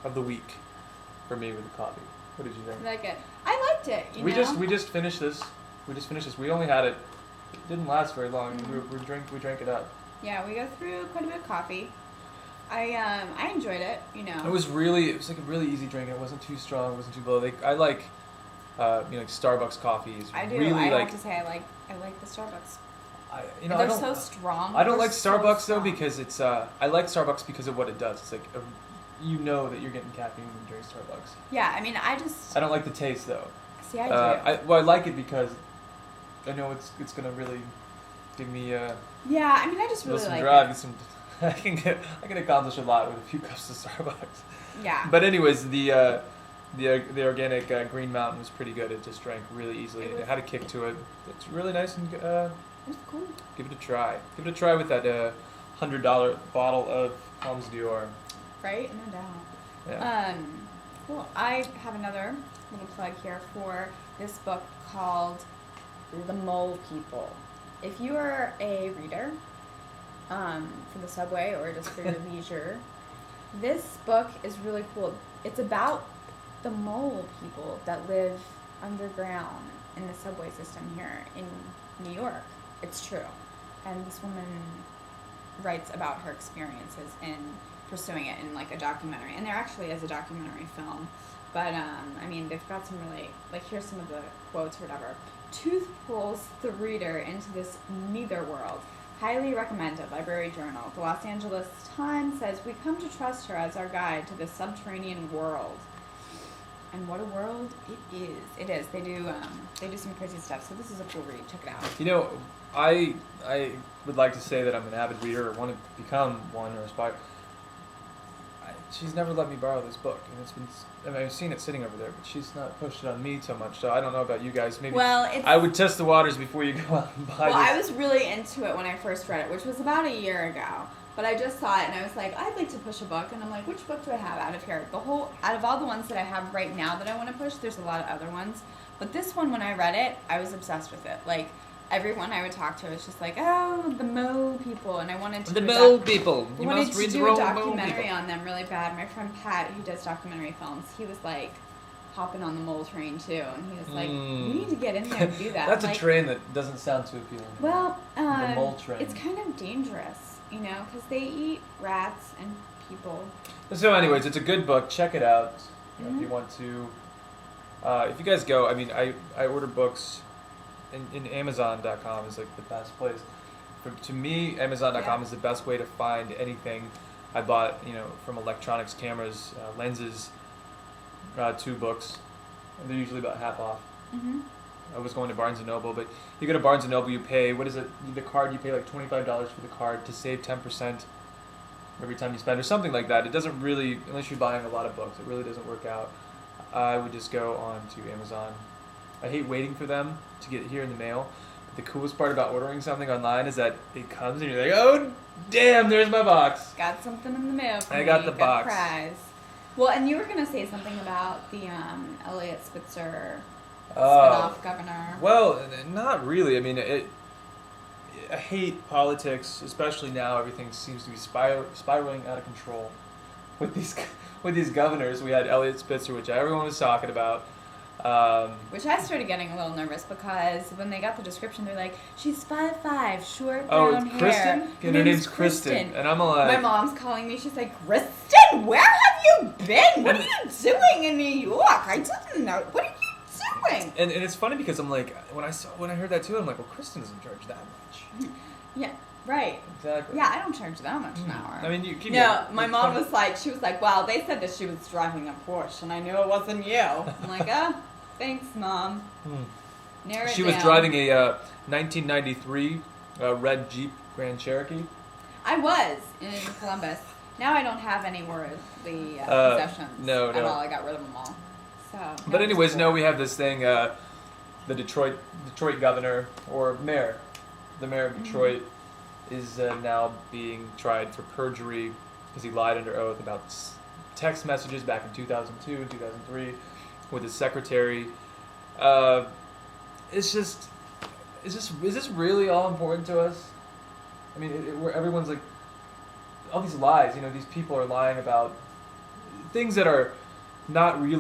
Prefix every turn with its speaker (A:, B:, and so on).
A: of the week for me with the coffee. What did you think?
B: Like it. I liked it.
A: We just finished this. We only had it. It didn't last very long.
B: Mm-hmm.
A: We drank it up.
B: Yeah, we go through quite a bit of coffee. I enjoyed it.
A: It was like a really easy drink. It wasn't too strong. It wasn't too low. I like, like Starbucks coffees.
B: I do.
A: Really
B: I
A: like,
B: have to say I like the Starbucks.
A: They're
B: so strong.
A: I don't like Starbucks
B: so
A: though because it's. I like Starbucks because of what it does. It's like, you know that you're getting caffeine when you drink Starbucks.
B: Yeah, I mean,
A: I don't like the taste though.
B: See, I do.
A: I like it because I know it's gonna really give me.
B: Yeah, I mean, I just really
A: some
B: like
A: drive,
B: it.
A: I can accomplish a lot with a few cups of Starbucks.
B: Yeah.
A: But anyways, the organic Green Mountain was pretty good. It just drank really easily. It had a kick to it. It's really nice and
B: it was cool.
A: give it a try. Give it a try with that $100 bottle of Palms Dior.
B: Right? No doubt.
A: Yeah.
B: Well, I have another little plug here for this book called The Mole People. If you are a reader for the subway or just for your leisure, this book is really cool. It's about the mole people that live underground in the subway system here in New York. It's true. And this woman writes about her experiences in pursuing it in like a documentary. And there actually is a documentary film. But, I mean, they've got some really, like, here's some of the quotes or whatever. Tooth pulls the reader into this neither world. Highly recommended. Library Journal. The Los Angeles Times says, we come to trust her as our guide to this subterranean world. And what a world it is. It is. They do some crazy stuff. So this is a cool read. Check it out.
A: I would like to say that I'm an avid reader or want to become one or aspire. She's never let me borrow this book, and I've seen it sitting over there, but she's not pushed it on me so much. So I don't know about you guys. Maybe I would test the waters before you go out and buy this.
B: Well, I was really into it when I first read it, which was about a year ago. But I just saw it and I was like, I'd like to push a book, and I'm like, which book do I have out of here? Out of all the ones that I have right now that I want to push, there's a lot of other ones. But this one, when I read it, I was obsessed with it. Like, everyone I would talk to was just like, oh, the Mo people, and I wanted to
A: people.
B: You must read the Mo people. I wanted to do a documentary on them really bad. My friend Pat, who does documentary films, he was like hopping on the mole train too, and he was like, we need to get in there and do that.
A: That's a train that doesn't sound too appealing.
B: Well,
A: the mole train.
B: It's kind of dangerous, because they eat rats and people.
A: So, anyways, it's a good book. Check it out if you want to. If you guys go, I mean, I order books. In Amazon.com is like the best place. To me, Amazon.com is the best way to find anything. I bought, from electronics, cameras, lenses, 2 books. And they're usually about half off. Mm-hmm. I was going to Barnes & Noble, but you go to Barnes & Noble, you pay, what is it, the card, you pay like $25 for the card to save 10% every time you spend, or something like that. It doesn't really, unless you're buying a lot of books, it really doesn't work out. I would just go on to Amazon. I hate waiting for them to get here in the mail. But the coolest part about ordering something online is that it comes and you're like, oh, damn, there's my box.
B: Got something in the mail for me.
A: I got the box.
B: A prize. Well, and you were going to say something about the Elliot Spitzer spinoff governor.
A: Well, not really. I mean, I hate politics, especially now. Everything seems to be spiraling out of control with these governors. We had Elliot Spitzer, which everyone was talking about.
B: Which I started getting a little nervous because when they got the description, they're like, she's 5'5", short brown hair.
A: Kristen? And her name's Kristen. And I'm like...
B: My mom's calling me. She's like, Kristen, where have you been? What are you doing in New York? I didn't know. What are you doing?
A: And it's funny because I'm like, when I heard that too, I'm like, well, Kristen doesn't charge that much.
B: Yeah. Right.
A: Exactly.
B: Yeah, I don't charge that much an hour.
A: I mean, you keep.
B: No, my mom was like, well, they said that she was driving a Porsche, and I knew it wasn't you. I'm like, thanks, Mom. Narrow it
A: She
B: down.
A: was driving a 1993 red Jeep Grand Cherokee.
B: I was in Columbus. Now I don't have any worldly possessions at all. I got rid of them all. So.
A: But anyways, we have this thing. The Detroit governor or mayor, the mayor of Detroit. Is now being tried for perjury because he lied under oath about text messages back in 2002 and 2003 with his secretary. Is this really all important to us? I mean, where everyone's like, all these lies. These people are lying about things that are not really